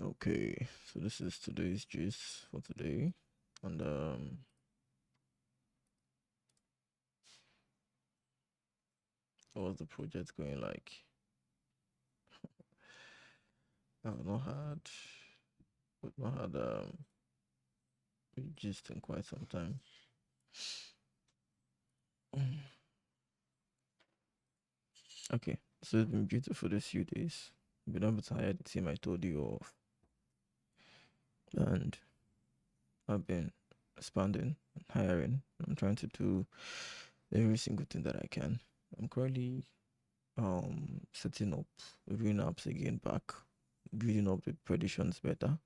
Okay, so this is today's gist for today, and what's the project going like? I've not had, we've not had a gist in quite some time. Okay, so it's been beautiful this few days. Been able to hire the team I told you of, and I've been expanding and hiring. I'm trying to do every single thing that I can. I'm currently setting up, reviewing apps again back, building up the predictions better.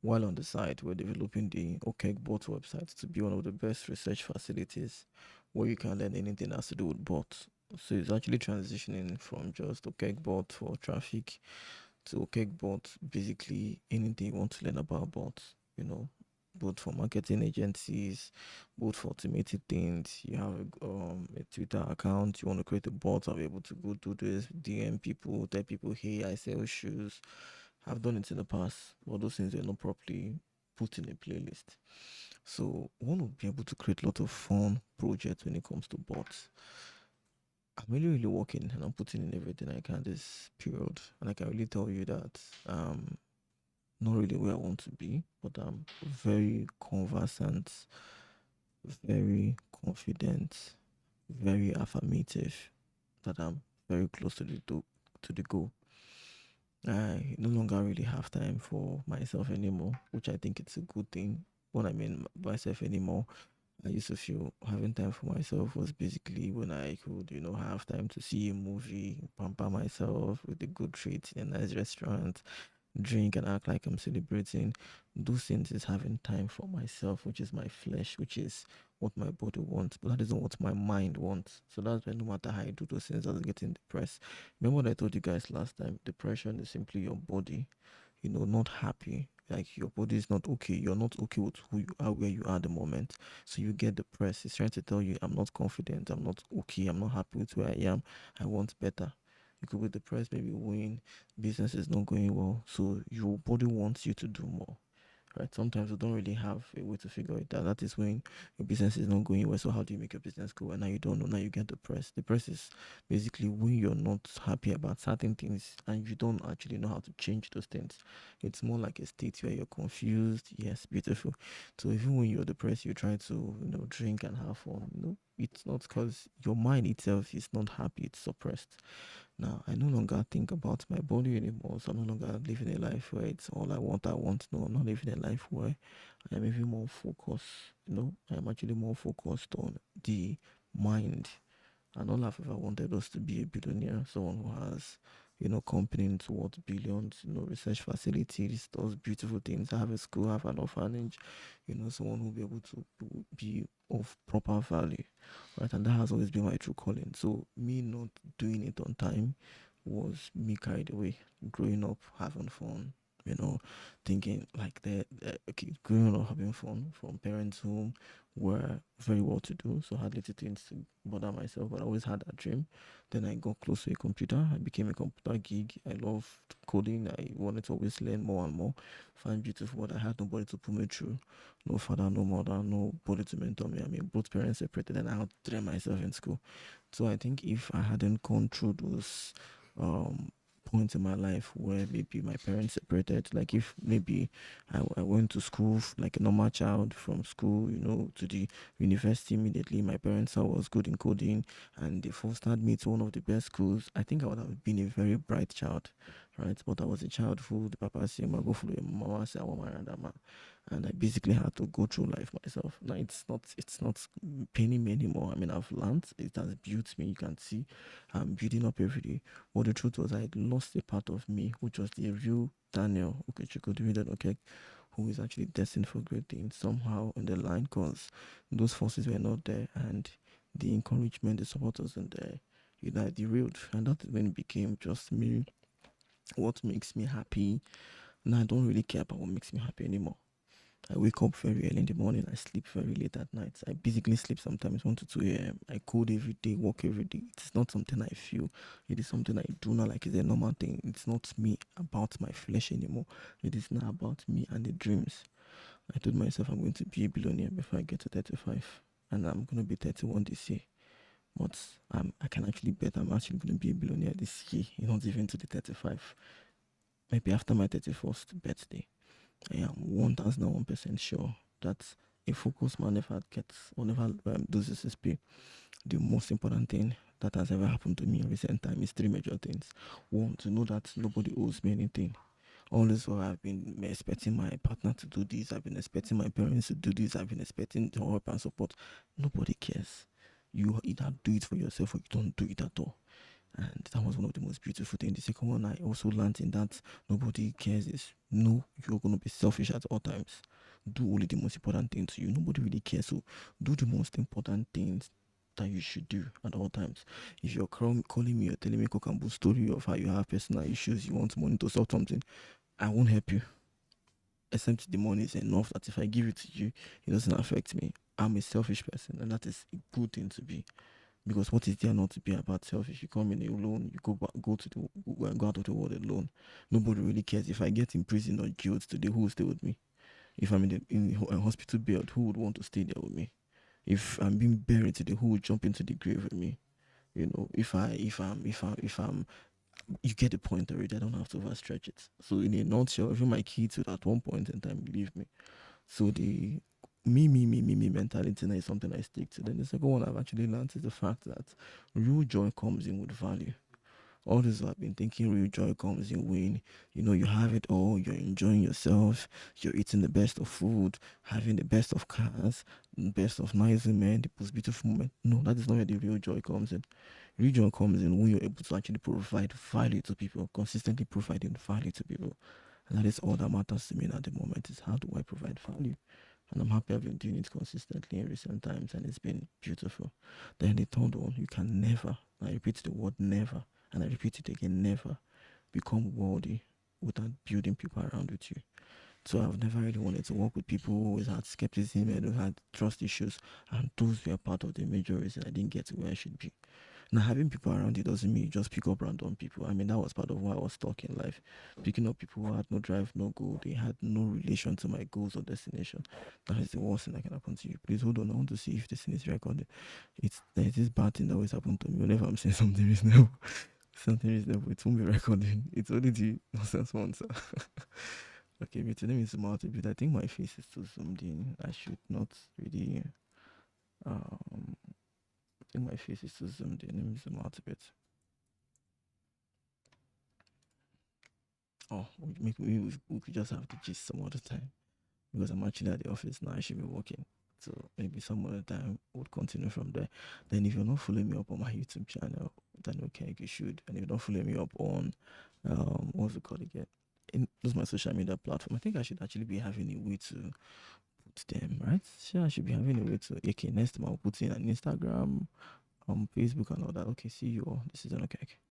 While on the side, we're developing the OKEG bot website to be one of the best research facilities where you can learn anything that has to do with bots. So it's actually transitioning from just OKEG bot for traffic to OKEG bot, basically anything you want to learn about bots, both for marketing agencies, both for automated things. You have a Twitter account, you want to create a bot, I'll be able to go do this, DM people, tell people, hey, I sell shoes. I've done it in the past, but those things are not properly put in a playlist. So one would be able to create a lot of fun projects when it comes to bots. I'm really, really working and I'm putting in everything I can this period. And I can really tell you that not really where I want to be, but I'm very conversant, very confident, very affirmative that I'm very close to the goal. I no longer really have time for myself anymore, which I think it's a good thing. What I mean by myself anymore, I used to feel having time for myself was basically when I could, have time to see a movie, pamper myself with a good treat in a nice restaurant, drink and act like I'm celebrating. Those things is having time for myself, which is my flesh, which is what my body wants, but that isn't what my mind wants. So that's why no matter how I do those things, I was getting depressed. Remember what I told you guys last time? Depression is simply your body, not happy. Like your body is not okay. You're not okay with who you are, where you are at the moment. So you get depressed. It's trying to tell you, I'm not confident. I'm not okay. I'm not happy with where I am. I want better. You could be depressed, maybe when business is not going well. So your body wants you to do more, right? Sometimes we don't really have a way to figure it out. That is when your business is not going well. So how do you make your business go? And now you don't know. Now you get depressed. Depressed is basically when you're not happy about certain things and you don't actually know how to change those things. It's more like a state where you're confused. Yes, beautiful. So even when you're depressed, you try to drink and have fun. It's not because your mind itself is not happy. It's suppressed. Now, I no longer think about my body anymore, so I'm no longer living a life where it's all I want, I want. No, I'm not living a life where I am even more focused. I am actually more focused on the mind. And all I've ever wanted was to be a billionaire, someone who has, companies worth billions, research facilities, those beautiful things. I have a school, I have an orphanage, someone who will be able to be of proper value, right? And that has always been my true calling. So me not doing it on time was me carried away, growing up, having fun, thinking like that, okay, growing up having fun from parents who were very well to do, so I had little things to bother myself, but I always had that dream. Then I got close to a computer, I became a computer geek. I loved coding, I wanted to always learn more and more, find beautiful, but I had nobody to put me through. No father, no mother, nobody to mentor me. I mean, both parents separated, and I had to train myself in school. So I think if I hadn't gone through those um points in my life where maybe my parents separated, like if maybe I went to school like a normal child, from school to the university immediately, my parents saw I was good in coding and they fostered me to one of the best schools, I think I would have been a very bright child, right? But I was a child who the papa said, "Ma, go follow your mama, say I want marry that man," and I basically had to go through life myself. Now it's not paining me anymore. I mean, I've learned, it has built me. You can see I'm building up every day. But the truth was, I had lost a part of me, which was the real Daniel Okechukwu, the real okay, who is actually destined for great things somehow in the line, because those forces were not there and the encouragement, the support wasn't there. I derailed, and that when it became just me. What makes me happy? Now I don't really care about what makes me happy anymore. I wake up very early in the morning. I sleep very late at night. I basically sleep sometimes 1 to 2 a.m. I code every day, work every day. It's not something I feel. It is something I do not like. It's a normal thing. It's not me about my flesh anymore. It is now about me and the dreams. I told myself I'm going to be a billionaire before I get to 35. And I'm going to be 31 this year. But I can actually bet I'm actually going to be a billionaire this year, not even to the 35. Maybe after my 31st birthday. I am 1001% sure that a focused man never gets or never loses his pay. The most important thing that has ever happened to me in recent time is three major things. One, to know that nobody owes me anything. Always while I've been expecting my partner to do this, I've been expecting my parents to do this, I've been expecting help and support. Nobody cares. You either do it for yourself or you don't do it at all. And that was one of the most beautiful things. The second one I also learned in that nobody cares is no, you're gonna be selfish at all times. Do only the most important thing to you. Nobody really cares. So do the most important things that you should do at all times. If you're calling me or telling me a cook and bull story of how you have personal issues, you want money to solve something, I won't help you. Except the money is enough that if I give it to you, it doesn't affect me. I'm a selfish person, and that is a good thing to be. Because what is there not to be about selfish? You come in alone, you go out of the world alone. Nobody really cares. If I get in prison or jailed today, who will stay with me? If I'm in a hospital bed, who would want to stay there with me? If I'm being buried today, who would jump into the grave with me? You know, if I'm, you get the point already. I don't have to overstretch it. So in a nutshell, even my kids would at one point in time leave me. So the me mentality is something I stick to. Then the second one I've actually learned is the fact that real joy comes in with value. All this I've been thinking real joy comes in when you have it all, you're enjoying yourself, you're eating the best of food, having the best of cars, the best of nice men, the most beautiful moment. No, that is not where the real joy comes in. Real joy comes in when you're able to actually provide value to people, consistently providing value to people. And that is all that matters to me at the moment is how do I provide value? And I'm happy I've been doing it consistently in recent times and it's been beautiful. Then the third one, you can never, I repeat the word never, and I repeat it again, never become worthy without building people around with you. So I've never really wanted to work with people who always had skepticism and who had trust issues, and those were part of the major reason I didn't get to where I should be. Now, having people around you doesn't mean you just pick up random people. I mean, that was part of why I was stuck in life. Picking up people who had no drive, no goal, they had no relation to my goals or destination. That is the worst thing that can happen to you. Please hold on. I want to see if this thing is recorded. There's this bad thing that always happened to me whenever I'm saying something reasonable. Something reasonable, it won't be recording. It's only the nonsense ones. Okay, but let me zoom out a bit. I think my face is too zoomed in. I should not really. I think my face is too zoomed in. Let me zoom out a bit. Oh, we could just have the gist some other time because I'm actually at the office now. I should be working. So maybe some other time we'll continue from there. Then if you're not following me up on my YouTube channel, then okay, you should. And if you're not following me up on what's it called again? In those my social media platform, I think I should actually be having a way to put them, right? Sure, I should be having a way to okay, next time I'll put in an Instagram, Facebook and all that. Okay, see you all. This is an okay.